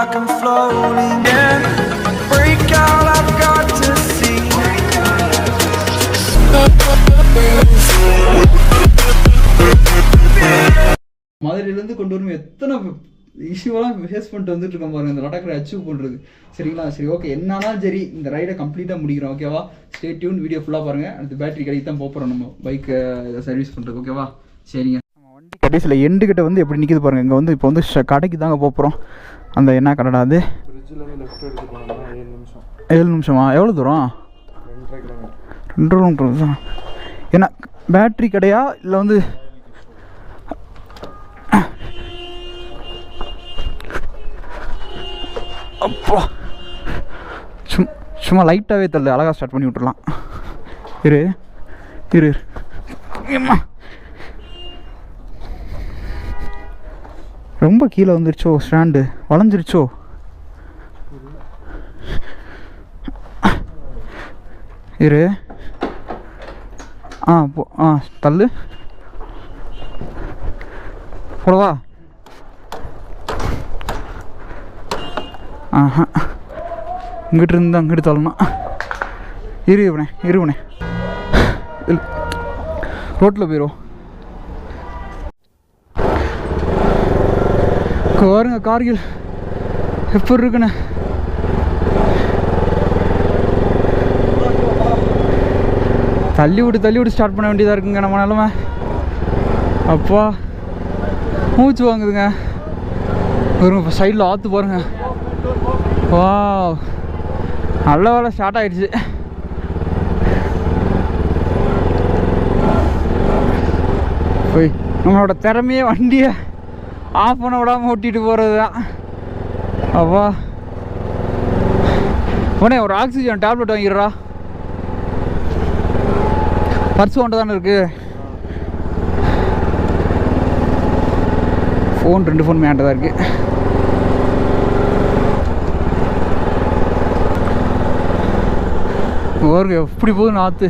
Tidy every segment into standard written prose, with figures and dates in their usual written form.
like I'm floating. Yeah, break out, I've got to see. மதுரையிலேருந்து கொண்டு வரும் எத்தனை இஷ்யூவெல்லாம் ஃபேஸ் பண்ணிட்டு வந்துட்டு இருக்கோம் பாருங்க இந்த லடாக் அச்சீவ் பண்ணுறது. சரிங்களா? சரி, ஓகே, என்னாலும் சரி இந்த ரைடை கம்ப்ளீட்டாக முடிக்கிறோம். ஓகேவா? ஸ்டே டியூன், வீடியோ ஃபுல்லாக பாருங்கள். அடுத்து பேட்டரி கடைக்கு தான் போகிறோம் நம்ம பைக்கை சர்வீஸ் பண்ணுறது. ஓகேவா? சரிங்க. நம்ம வண்டி கடைசியில் எண்டு கிட்ட வந்து எப்படி நிற்கிது பாருங்கள். இங்கே வந்து இப்போ வந்து கடைக்கு தாங்க போகிறோம். அந்த என்ன கடைடா அது? 7 நிமிஷமா? எவ்வளோ தூரம்? 2 கிலோமீட்டர் தான். ஏன்னா பேட்ரி கடையா இல்லை வந்து அப்பா சும்மா லைட்டாகவே தெரியல, அழகாக ஸ்டார்ட் பண்ணி விட்டுடலாம். இரு இரு ஏம்மா, ரொம்ப கீழே வந்துருச்சோ, ஸ்டாண்டு வளைஞ்சிருச்சோ. இரு தள்ளு போடவா? இங்கிட்டு இருந்து அங்கிட்டு தள்ளணும். இருவனே ரோட்டில் போயிடும். பாருங்க கார்கில் எப்படி இருக்குண்ணே. தள்ளி விட்டு ஸ்டார்ட் பண்ண வேண்டியதாக இருக்குங்க நம்ம நிலமை. அப்பா மூச்சு வாங்குதுங்க. வருங்க இப்போ சைடில் ஆற்று பாருங்க. வா, நல்ல வேலை ஸ்டார்ட் ஆகிடுச்சு. போய் நம்மளோட திறமையே வண்டியை ஆஃப் பண்ண விடாமல் ஓட்டிகிட்டு போகிறது தான். அப்பா உடனே ஒரு ஆக்சிஜன் டேப்லெட் வாங்கிடுறா. பர்ஸ் ஒன்று தானே இருக்குது. ஃபோன் 2 ஃபோன் மேன்ட்டு தான் இருக்குது. ஓருங்க எப்படி போகுது நாற்று.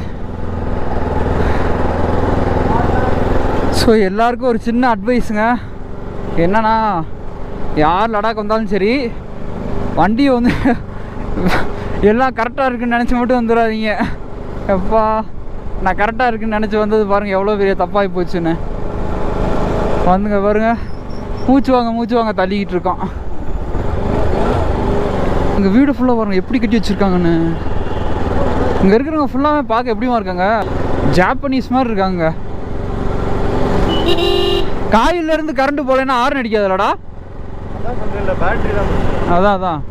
ஸோ எல்லாருக்கும் ஒரு சின்ன அட்வைஸுங்க. என்னன்னா, யார் லடாக் வந்தாலும் சரி வண்டியை வந்து எல்லாம் கரெக்டாக இருக்குன்னு நினச்சி மட்டும் வந்துடாதீங்க. எப்பா நான் கரெக்டாக இருக்குன்னு நினச்சி வந்தது பாருங்கள் எவ்வளோ பெரிய தப்பாகி போச்சுன்னு. வந்துங்க பாருங்கள், மூச்சு வாங்க தள்ளிக்கிட்டு இருக்கோம். இங்கே வீடு ஃபுல்லாக பாருங்கள் எப்படி கட்டி வச்சுருக்காங்கன்னு. இங்கே இருக்கிறவங்க ஃபுல்லாகவே பார்க்க எப்படிமா இருக்காங்க, ஜாப்பனீஸ் மாதிரி இருக்காங்க. காயிலேருந்து கரண்ட் போகலன்னா ஆர்ன் அடிக்காதுலடா. அதான்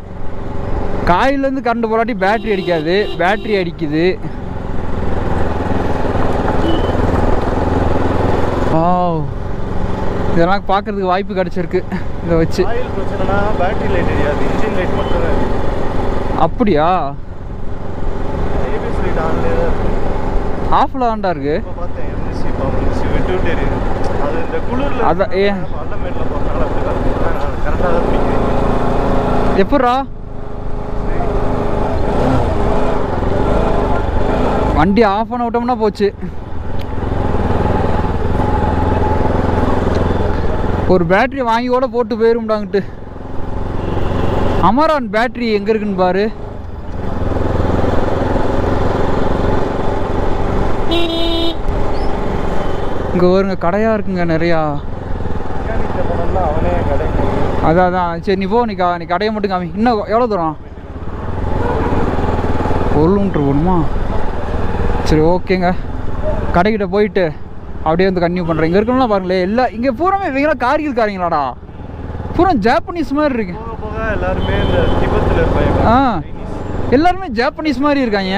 காயிலேருந்து கரண்ட் போகாட்டி பேட்ரி அடிக்காது, பேட்ரி அடிக்குது. இதெல்லாம் பார்க்கறதுக்கு வாய்ப்பு கிடைச்சிருக்கு இதை வச்சு. அப்படியா? ஆஃப்ல தான்டா இருக்கு. அதான் எப்பட்றா வண்டி ஆஃப் பண்ண விட்டோம்னா போச்சு. ஒரு பேட்டரி வாங்கி கூட போட்டு போயிரும்டாங்கிட்டு. அமரான் பேட்டரி எங்கே இருக்குன்னு பாரு. இங்கே வருங்க கடையாக இருக்குங்க நிறையா. அதான் சரி, நீ போ, நீ கடையை மட்டும் காமி. இன்னும் எவ்வளோ தூரம்? 1 கிலோமீட்டர் போகணுமா? சரி ஓகேங்க, கடைக்கிட்ட போயிட்டு அப்படியே வந்து கன்டினியூ பண்ணுறேன். இங்கே இருக்கணும்லாம் பாருங்களேன், எல்லாம் இங்கே பூராமே இவங்களாம் கார்கில் காரங்களாடா, பூரா ஜாப்பனீஸ் மாதிரி இருக்கு. எல்லாருமே ஜாப்பனீஸ் மாதிரி இருக்காங்க.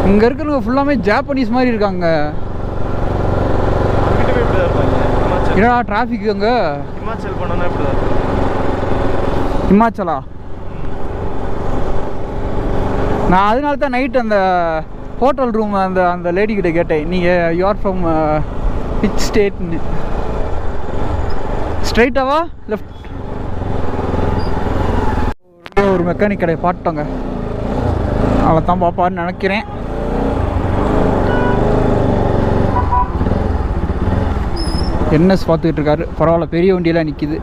இங்கே இருக்கிறவங்க ஃபுல்லாமே ஜாப்பனீஸ் மாதிரி இருக்காங்க. என்னடா டிராஃபிக் அங்கே? ஹிமாச்சலா? நான் அதனால தான் நைட் அந்த ஹோட்டல் ரூம் அந்த லேடிக்கிட்ட கேட்டேன், நீங்கள் யூஆர் ஃப்ரம் விச் ஸ்டேட்னு. ஸ்ட்ரைட்டாவா லெஃப்ட்? ஒரு மெக்கானிக் கடையை பாட்டோங்க, அவளை தான் பார்ப்பான்னு நினைக்கிறேன். என்எஸ் பார்த்துக்கிட்டு இருக்காரு. பரவாயில்ல, பெரிய வண்டியெல்லாம் நிற்கிது.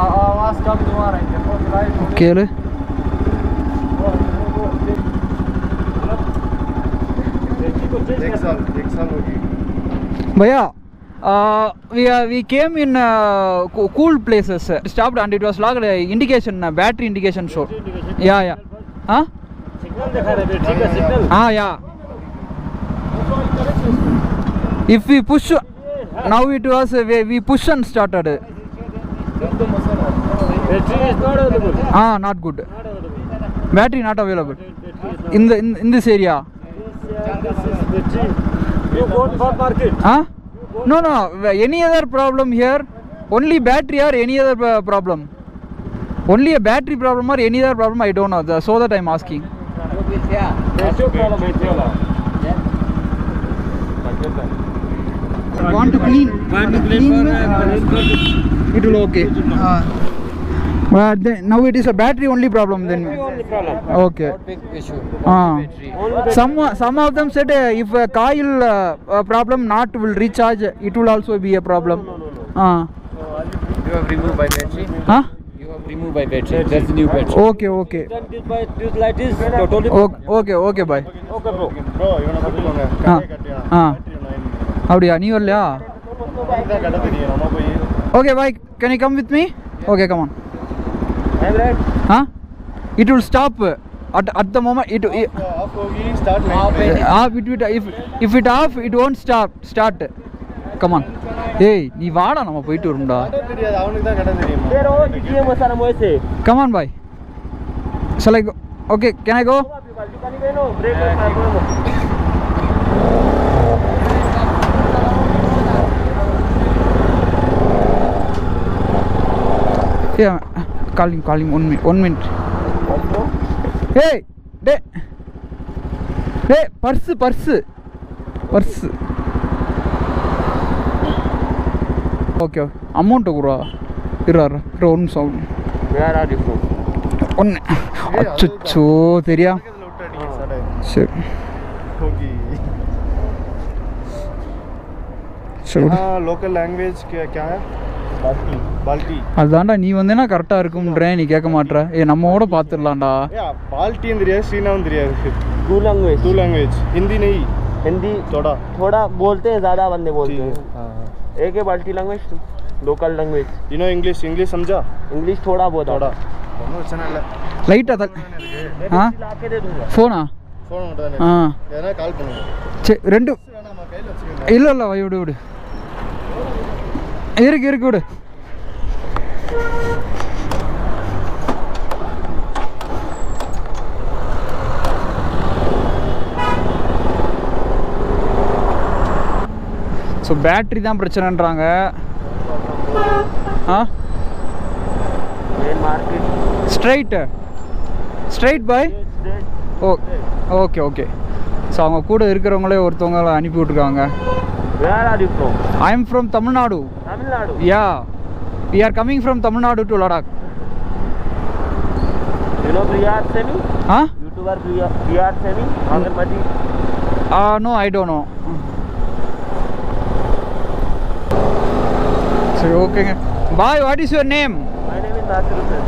आवाज कम तुम्हारा है वो चलाए கேளு एक साल होगी भैया we came in cool places stopped and it was logged indication battery indication show yeah huh signal दिखा रहे थे ठीक है signal yeah if we push now it was we push and started battery is not available not good battery not available in this area you go for market no any other problem here only battery or any other problem only a battery problem or any other problem I don't know so that I'm asking want to clean it will okay but then, now it is a battery only problem then okay big issue some of them said if a coil problem not will recharge it will also be a problem you have removed by battery you have removed by battery that's the new battery okay this light is totally okay bye okay bro இவனை கூப்பிடுவாங்க அப்படியா நீ வரலையா கடை தெரியும் நம்ம போய் okay bye can you come with me okay come on I'm right it will stop at the moment it off होगी start off if it off it won't start come on ஏய் நீ வாடா நம்ம போயிட்டு வரும்டா கடை தெரியாது அவனுக்கு தான் கடை தெரியும் तेरे वो किए मसाला मोसे come on bye shall I go okay can I go break yeah calling 1 minute hey purse okay amount குறா இராரு ஒரு நிமிஷம் where are you from ஒன்னு அச்சோ தெரியா இதுல விட்டு அடிங்க சடை சரி होगी சரி हां लोकल लैंग्वेज क्या है बाल्टी அதான்டா நீ வந்தேனா கரெக்டா இருக்கும்ன்றேன் நீ கேட்க மாட்ற நம்மோட பாத்துடலாம்டா ए बाल्टी தெரியாது சீனாவும் தெரியாது टू लैंग्वेज हिंदी नहीं हिंदी थोड़ा बोलते हैं ज्यादा बंदे बोलते हैं एक है बाल्टी language local language you know English समझा इंग्लिश थोड़ा बहुत थोड़ा ஒன்றும் பிரச்சனை இல்லை லைட்டா लाके दे दूंगा ஃபோனா ஃபோன் மட்டும் தானே எதனா கால் பண்ணுங்க சரி ரெண்டு வேணாமா கையில் வச்சுக்கோங்க இல்லை விடு இருக்கு விடு ஸோ பேட்ரி தான் பிரச்சனைன்றாங்க market straight boy okay so அவங்க கூட இருக்கிறவங்களே ஒருத்தவங்களை அனுப்பி விட்ருக்காங்க Where are you from? I am from Tamil Nadu. Tamil Nadu? Yeah. We are coming from Tamil Nadu to Ladakh. You know Priyar Semi? Huh? YouTuber Priyar Semi? Agarmati? No, I don't know. So, okay. Bye, what is your name? My name is Nasir Hussain.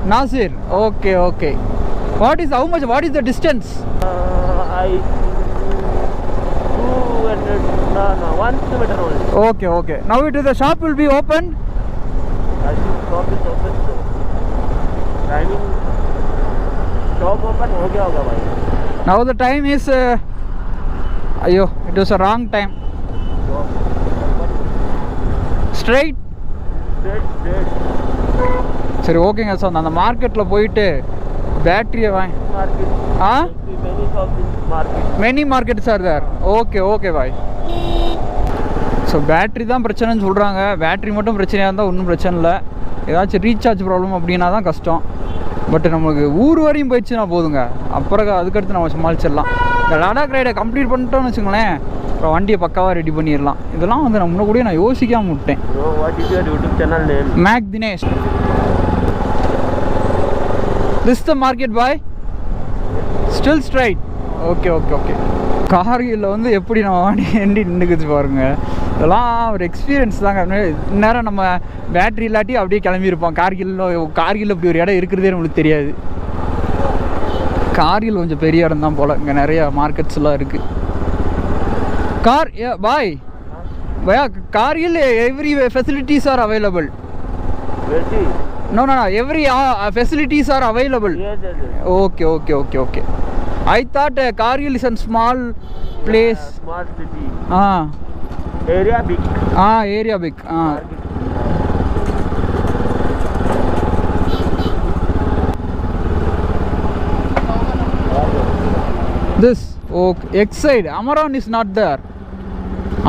Nasir. Okay. What is the distance? 1 kilometer only. Okay. Now the shop will be open? Shop is open. Timing shop open हो गया होगा भाई. Now the time is it was a wrong time. Straight. சரி ஓகேங்க sir அந்த மார்க்கெட்டில் போயிட்டு பேட்டரியை வாங்கி many markets are there okay bye so battery தான் பிரச்சனைன்னு சொல்கிறாங்க பேட்ரி மட்டும் பிரச்சனையாக இருந்தால் ஒன்றும் பிரச்சனை இல்லை ஏதாச்சும் ரீசார்ஜ் ப்ராப்ளம் அப்படின்னா தான் கஷ்டம் பட் நமக்கு ஊர் வரையும் போயிடுச்சுன்னா போதுங்க அப்புறம் அதுக்கடுத்து நம்ம சமாளிச்சிடலாம் இந்த லடாக் ரைடை கம்ப்ளீட் பண்ணிட்டோம்னு வச்சுக்கோங்களேன் அப்புறம் வண்டியை பக்காவாக ரெடி பண்ணிடலாம் இதெல்லாம் வந்து நம்ம கூட நான் யோசிக்காமல் விட்டேன் make Dinesh this the market boy still straight okay கார்கில்ல வந்து எப்படி நம்ம வண்டி நின்றுக்குச்சு பாருங்க இதெல்லாம் ஒரு எக்ஸ்பீரியன்ஸ் தாங்க. இந்நேரம் நம்ம பேட்ரி இல்லாட்டி அப்படியே கிளம்பியிருப்போம். கார்கில் இப்படி ஒரு இடம் இருக்கிறதே நம்மளுக்கு தெரியாது. கார்கில் கொஞ்சம் பெரிய இடம் தான் போல். இங்கே நிறைய மார்க்கெட்ஸ்லாம் இருக்குது. பாய் भैया Kargil every facilities are available. No, every facilities are available. Yes. Okay. I thought Kargil is a small place. Smart city. Area big. This Exide Amaran is not there.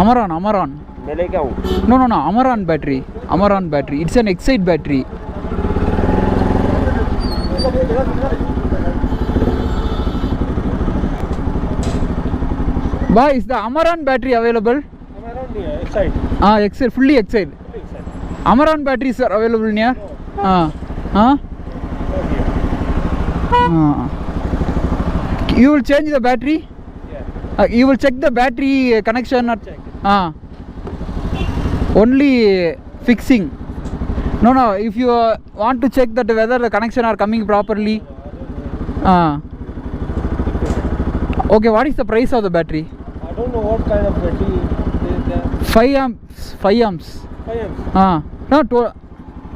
Amaran. मैं लेके आऊँ? No. Amaran battery. It's an Exide battery. Bhai, is the Amaran battery available? Amaran नहीं है, Exide. Exide, fully Exide. Amaran batteries are available near? You will change the battery? Yeah. You will check the battery connection? Check. Only fixing. No, if you want to check that whether the connection are coming properly. Okay, what is the price of the battery? I don't know what kind of battery is there. 5 amps. 5 amps. No,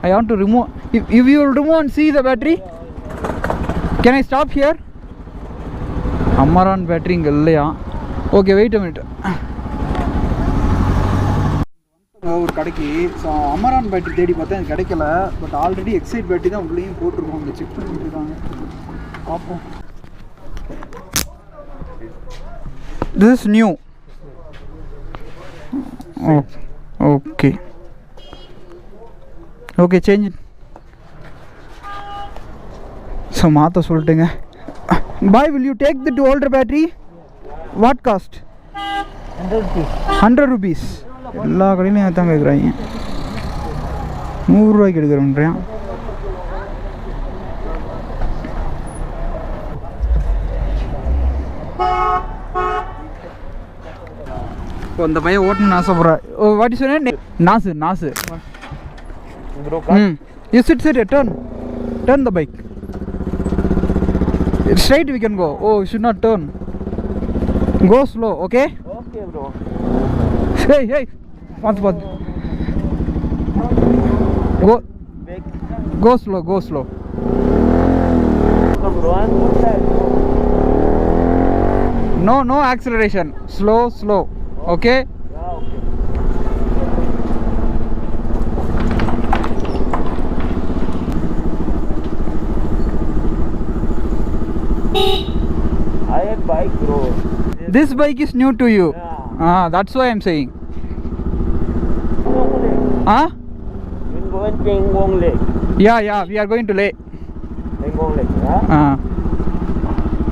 I want to remove. If you will remove and see the battery, can I stop here? Amaran battery இங்கே இல்லையா? Okay, wait a minute. ஒரு கடைக்கு Amaron battery தேடி பார்த்தா எனக்கு கிடைக்கல. But already excite battery தான் உள்ளேயும் போட்டிருக்கோம். அங்கே செக் பண்ணிட்டு இருக்காங்க, பார்ப்போம். This is new. Okay, change it. So மாற்ற சொல்லிட்டுங்க. Bhai, will you take the older battery? What cost? 100 rupees. எல்லா கடையிலையும் ஏற்றாங்க கேட்குறாங்க. 100 ரூபாய்க்கு எடுக்கிறோன்றியான். அந்த பையன் ஓட்டணும்னு ஆசைப்படுறேன். What is your name? நாசு. You sit, turn the bike. Straight we can go. You should not turn. Go slow, okay? Okay, bro. Hey. Once. Go slow. Come, bro. I'm good side. No acceleration. Slow. Okay? Yeah, okay. I have bike, bro. This bike is new to you. Yeah. That's why I'm saying. We'll go in Pengong Lake. Yeah, we are going to Leh. Pengong Lake, yeah?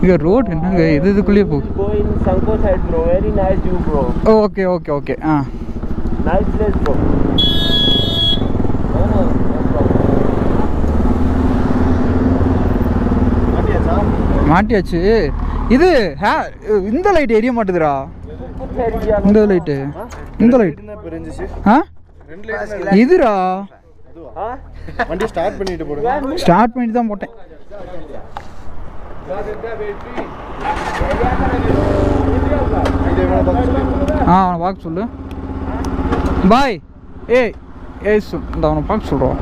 Your road என்னங்க இதுக்குள்ளே போ. We'll go in Sanko side, bro. Very nice view, bro. Okay. Nice place, bro. No problem. மாட்டியாச்சு. இது இந்த light எரிய மாட்டுதுடா. இந்த light இதுடா. வண்டி start பண்ணிட்டு போடுங்க. ஸ்டார்ட் பண்ணிட்டு தான் போட்டேன். அவனை பார்க்க சொல்லு. பாய் இந்த அவனை பார்க்க சொல்கிறோம்.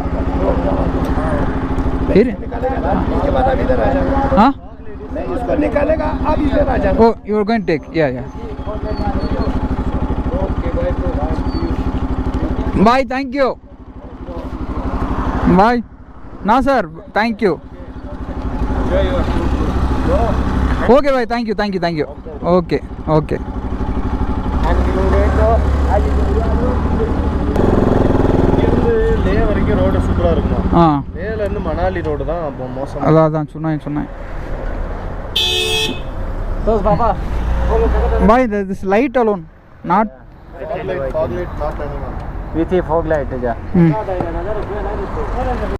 You are going to take. Yeah. Bye, thank you. Bye. No, sir, thank you. Okay, bye, thank you. Okay. லே வரைக்கும் ரோடு சூப்பரா இருக்கும். லேல இருந்து மணாலி ரோடு தான் அப்போ மோசம். அதான் சொன்னேன். So Papa, why this light alone, not fog light not anymore. With folk light जा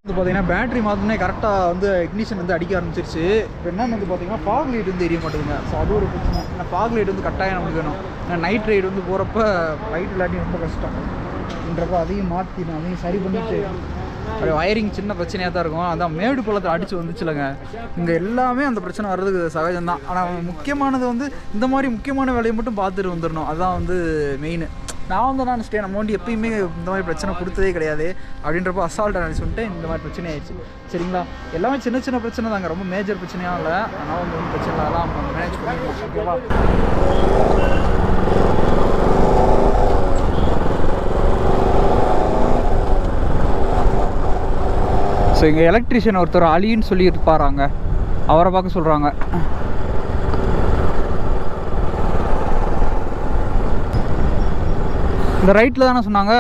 வந்து பார்த்தீங்கன்னா பேட்டரி மாற்றினே கரெக்டாக வந்து இக்னிஷன் வந்து அடிக்க ஆரம்பிச்சிருச்சு. இப்போ என்னன்னு வந்து பார்த்தீங்கன்னா ஃபாக் லைட் வந்து எரிய மாட்டேங்குங்க. ஸோ அது ஒரு பிரச்சனை. ஏன்னா ஃபாக் லைட் வந்து கட்டாயம் நமக்கு வேணும். ஏன்னா நைட் ரைடு வந்து போகிறப்ப லைட் இல்லாட்டி ரொம்ப கஷ்டம்ன்றப்போ அதையும் மாற்றி நான் அதையும் சரி பண்ணிவிட்டு அப்படியே வயரிங் சின்ன பிரச்சனையாக தான் இருக்கும். அதான் மேடு பள்ளத்தில் அடித்து வந்துச்சுலங்க. இங்கே எல்லாமே அந்த பிரச்சனை வர்றதுக்கு சகஜம்தான். ஆனால் முக்கியமானது வந்து இந்த மாதிரி முக்கியமான வேலையை மட்டும் பார்த்துட்டு வந்துடணும். அதுதான் வந்து மெயின். நான் வந்து நான் நினச்சிட்டேன் நம்ம வந்து எப்பயுமே இந்த மாதிரி பிரச்சனை கொடுத்ததே கிடையாது அப்படின்றப்போ அசால்ட்டாக நினச்சி வந்துட்டு இந்த மாதிரி பிரச்சனை ஆயிடுச்சு. சரிங்களா, எல்லாமே சின்ன சின்ன பிரச்சனை தாங்க, ரொம்ப மேஜர் பிரச்சனையாக இல்லை. ஆனால் வந்து ஒன்றும் பிரச்சனை இல்லை, அதெல்லாம் நம்ம மேனேஜ் பண்ணிக்கலாம். ஓகேவா? ஸோ இங்கே எலக்ட்ரிஷியன் ஒருத்தர் அலின்னு சொல்லி இருப்பாராங்க, அவரை பார்க்க சொல்கிறாங்க. இந்த ரைட்டில் தானே சொன்னாங்க?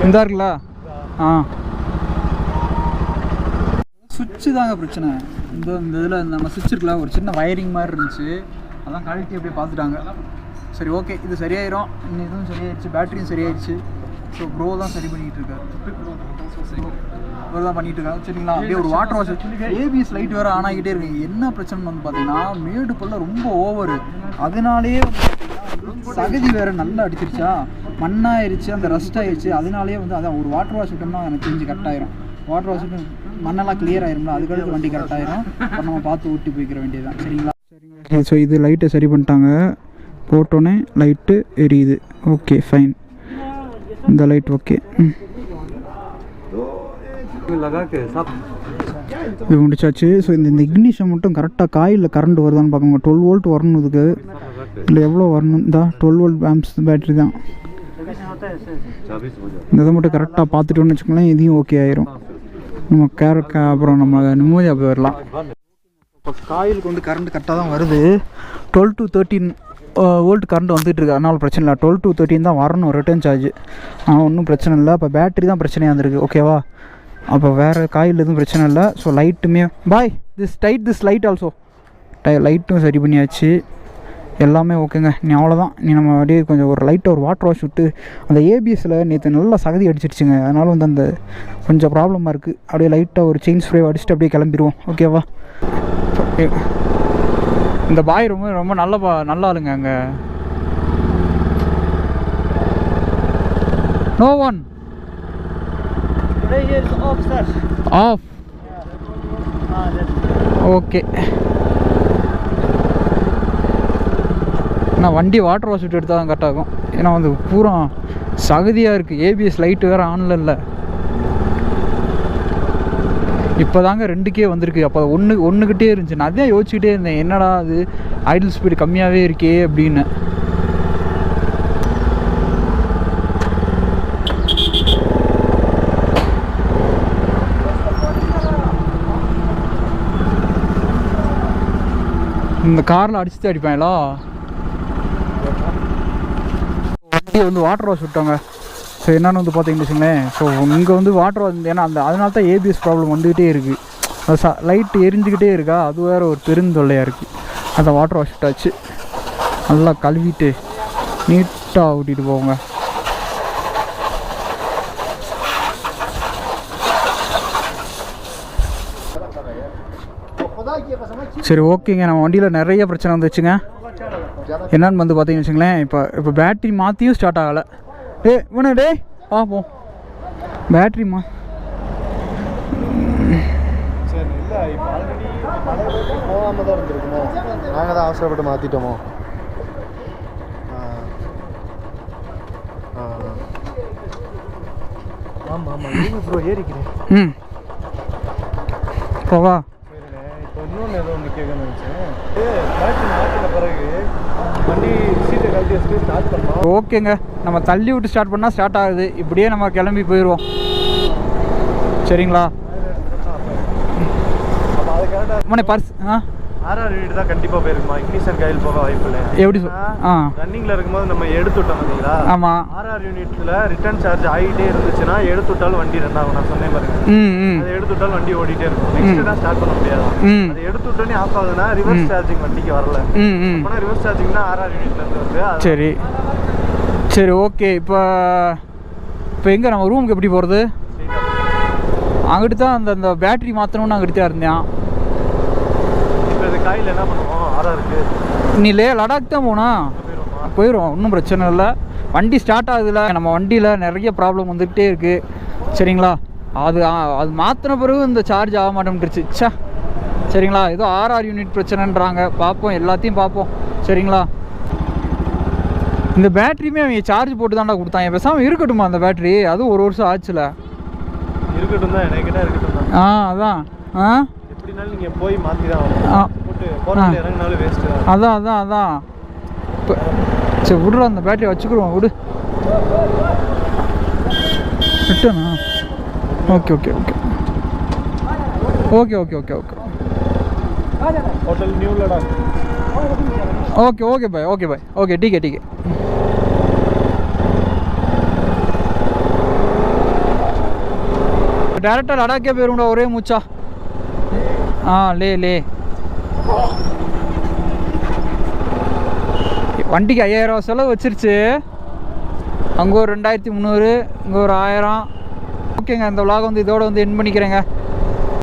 இந்த இருக்குல்ல? ஆ, சுவிட்சு தாங்க பிரச்சனை. இந்த இதில் நம்ம சுவிட்ச் இருக்குல்ல, ஒரு சின்ன வயரிங் மாதிரி இருந்துச்சு, அதான் கழட்டி அப்படியே பார்த்துட்டாங்க. சரி, ஓகே, இது சரியாயிரும். இன்னும் இதுவும் சரியாயிடுச்சு, பேட்டரியும் சரியாயிடுச்சு. ஸோ ப்ரோ தான் சரி பண்ணிகிட்டு இருக்காரு, இவர் தான் பண்ணிகிட்டு இருக்காங்க. சரிங்களா, அப்படியே ஒரு வாட்டர் வாஷ் ஏபிஎஸ் லைட் வேறு ஆன் ஆகிட்டே இருக்கு. என்ன பிரச்சனை வந்து பார்த்தீங்கன்னா மேடு பல்ல ரொம்ப ஓவரு, அதனாலேயே சகதி வேறு நல்லா அடிச்சிருச்சா, மண்ணாயிருச்சு, அந்த ரஸ்ட் ஆயிடுச்சு. அதனாலேயே வந்து அதான் ஒரு வாட்டர் வாஷ் விட்டோம்னா எனக்கு தெரிஞ்சு கரெக்டாயிரும். வாட்டர் வாஷ் விட்டு மண்ணெல்லாம் கிளியர் ஆயிரும்ல, அதுக்கடுத்து வண்டி கரெக்டாயிரும். இப்போ நம்ம பார்த்து ஊட்டி போய்க்கிற வேண்டியதுதான். சரிங்களா? சரிங்க. ஸோ இது லைட்டை சரி பண்ணிட்டாங்க, போட்டோன்னே லைட்டு எரியுது. Okay, fine. இந்த லைட் ஓகே. இது முடிச்சாச்சு. ஸோ இந்த இக்னிஷன் மட்டும் கரெக்டாக காயில் கரண்ட் வருதான்னு பார்க்கணும். 12 வோல்ட் வரணும் இதுக்கு, இல்லை எவ்வளோ வரணும்? இந்த 12 வோல்ட் ஆம்ப்ஸ் பேட்டரி தான். இந்த இதை மட்டும் கரெக்டாக பார்த்துட்டோன்னு வச்சுக்கோங்களேன், இதையும் ஓகே ஆயிரும். நம்ம அப்புறம் நம்ம நிம்மதியாக போய் வரலாம். இப்போ காயிலுக்கு வந்து கரண்ட் கரெக்டாக தான் வருது. 12 to 13 வோல்ட் கரண்ட் வந்துட்டு இருக்கு, அதனால பிரச்சனை இல்லை. 12 to 13 தான் வரணும் ரிட்டர்ன் சார்ஜ். ஒன்றும் பிரச்சனை இல்லை. இப்போ பேட்டரி தான் பிரச்சனையாக இருந்திருக்கு. ஓகேவா? அப்போ வேறு காயில் எதுவும் பிரச்சனை இல்லை. ஸோ லைட்டுமே பாய் திஸ் லைட் ஆல்சோ லைட்டும் சரி பண்ணியாச்சு, எல்லாமே ஓகேங்க. நீ அவ்வளோதான். நீ நம்ம அப்படியே கொஞ்சம் ஒரு லைட்டாக ஒரு வாட்டர் வாஷ் விட்டு, அந்த ஏபிஎஸ்சில் நேற்று நல்லா சகதி அடிச்சிடுச்சுங்க, அதனால வந்து அந்த கொஞ்சம் ப்ராப்ளமாக இருக்குது. அப்படியே லைட்டாக ஒரு செயின் ஸ்ப்ரே அடிச்சுட்டு அப்படியே கிளம்பிடுவோம். ஓகேவா? இந்த பாய் ரொம்ப நல்ல ஆளுங்க. அங்கே நோ ஒன் ஆஃப். ஓகே, நான் வண்டி வாட்டர் வாஷ் விட்டு எடுத்தால் தான் கரெக்டாக இருக்கும். ஏன்னா வந்து பூரா சகதியாக இருக்குது. ஏபிஎஸ் லைட்டு வேறு ஆனில் இல்லை. இப்போ தாங்க 2K வந்திருக்கு. அப்போ ஒன்றுக்கிட்டே இருந்துச்சு. நான் அதான் யோசிச்சுக்கிட்டே இருந்தேன், என்னடா அது ஐடில் ஸ்பீடு கம்மியாகவே இருக்கே அப்படின்னு. இந்த காரில் அடிச்சுட்டு அடிப்பாங்களா? வண்டி வந்து வாட்டர் வாஷ் விட்டாங்க. ஸோ என்னென்னு வந்து பார்த்தீங்கன்னு வச்சுங்களேன், ஸோ இங்கே வந்து வாட்டர் வந்து ஏன்னா அதனால தான் ஏபிஎஸ் ப்ராப்ளம் வந்துக்கிட்டே இருக்குது. லைட்டு எரிஞ்சுக்கிட்டே இருக்கா, அது வேறு ஒரு பெருந்தொல்லையாக இருக்குது. அதை வாட்டர் வாஷ் விட்டாச்சு, நல்லா கழுவிட்டு நீட்டாக ஊட்டிகிட்டு போவோங்க. சரி, ஓகேங்க. நம்ம வண்டியில் நிறைய பிரச்சனை வந்துச்சுங்க. என்னன்னு வந்து பார்த்தீங்கன்னு வச்சுங்களேன், இப்போ பேட்டரி மாற்றியும் ஸ்டார்ட் ஆகலை. டே பார்ப்போம் பேட்டரிமா. சரி, இல்லை இப்போ ஆல்ரெடி போகாமல் தான் இருந்திருக்குமோ, நாங்கள் தான் அவசரப்பட்டு மாற்றிட்டோமோ. ஆமாம் நீங்கள் ப்ரோ ஏறிக்கிறேன். போவா. சரிண்ணே, இப்போ இன்னொன்று ஏதோ ஒன்று கேட்கணும்னு நினச்சேன். பேட்டரி மாற்றின பிறகு வண்டி சீட்டை கழட்டி வச்சுட்டு ஸ்டார்ட் பண்ணோம். ஓகேங்க, நம்ம தள்ளி விட்டு ஸ்டார்ட் பண்ணால் ஸ்டார்ட் ஆகுது. இப்படியே நம்ம கிளம்பி போயிடுவோம். சரிங்களா? அப்போ அது கரெக்டாக பர்ஸ் ஆர்ஆர் யூனிட் தான் கண்டிப்பாக போயிருக்குமா, இக்னிஷன் காயில் போக வாய்ப்பு இல்லை. எப்படி ரன்னிங்கில் இருக்கும்போது நம்ம எடுத்து விட்டோம் பார்த்தீங்களா? ஆமாம். ஆர்ஆர் யூனிட்டில் ரிட்டர்ன் சார்ஜ் ஆகிட்டே இருந்துச்சுன்னா எடுத்து விட்டாலும் வண்டி ரன் ஆகும். நான் சொன்னேன் பாருங்க, அதை எடுத்து விட்டாலும் வண்டி ஓடிட்டே இருக்கும். நெக்ஸ்ட் தான் ஸ்டார்ட் பண்ண முடியாது. அதை எடுத்து விட்டோன்னே ஆஃப் ஆகுதுன்னா ரிவர்ஸ் சார்ஜிங் வண்டிக்கு வரல. அப்போனா ரிவர்ஸ் சார்ஜிங்னா ஆர்ஆர் யூனிட்லேருந்து வருது. சரி சரி ஓகே. இப்போ எங்கே நம்ம ரூமுக்கு எப்படி போகிறது? அங்கிட்டு தான் அந்த பேட்டரி மாற்றணும்னு அங்கிட்டு தான் இருந்தேன். இப்போ இது காயில் என்ன பண்ணுவோம்? ஆர்ஆருக்கு நீ லடாக் தான் போனா போயிடும், ஒன்றும் பிரச்சனை இல்லை. வண்டி ஸ்டார்ட் ஆகுதுல, நம்ம வண்டியில் நிறைய ப்ராப்ளம் வந்துக்கிட்டே இருக்குது. சரிங்களா? அது மாற்றின பிறகு இந்த சார்ஜ் ஆக மாட்டேன்ருச்சு. சே சரிங்களா? ஏதோ ஆர்ஆர் யூனிட் பிரச்சனைன்றாங்க. பார்ப்போம், எல்லாத்தையும் பார்ப்போம். சரிங்களா? இந்த பேட்டரியுமே அவங்க சார்ஜ் போட்டு தான்டா கொடுத்தாங்க. பேசாமல் இருக்கட்டுமா அந்த பேட்டரி? அதுவும் 1 வருஷம் ஆச்சுல. இருக்கட்டும் தான், என்கிட்ட இருக்கட்டும் தான். அதான் எப்படினாலும் நீங்கள் போய் மாற்றி தான் போட்டு போகிறது இறங்கினாலும் வேஸ்ட்டு தான். அதான் இப்போ சரி விட்றா, அந்த பேட்டரியை வச்சுக்கிறோம், விடு. விட்டேண்ணா. Okay okay okay okay okay okay okay hotel new Ladakh. Okay okay भाई, ओके भाई, ओके ठीक है ठीक है. டேரெக்டாக லடாக்கே போயிரும்டா ஒரே மூச்சா. லே வண்டிக்கு 5000 ரூபா செலவு வச்சிருச்சு. அங்கே ஒரு 2300, இங்கே ஒரு 1000. ஓகேங்க, இந்த vlog வந்து இதோட வந்து எண்ட் பண்ணிக்கிறேங்க.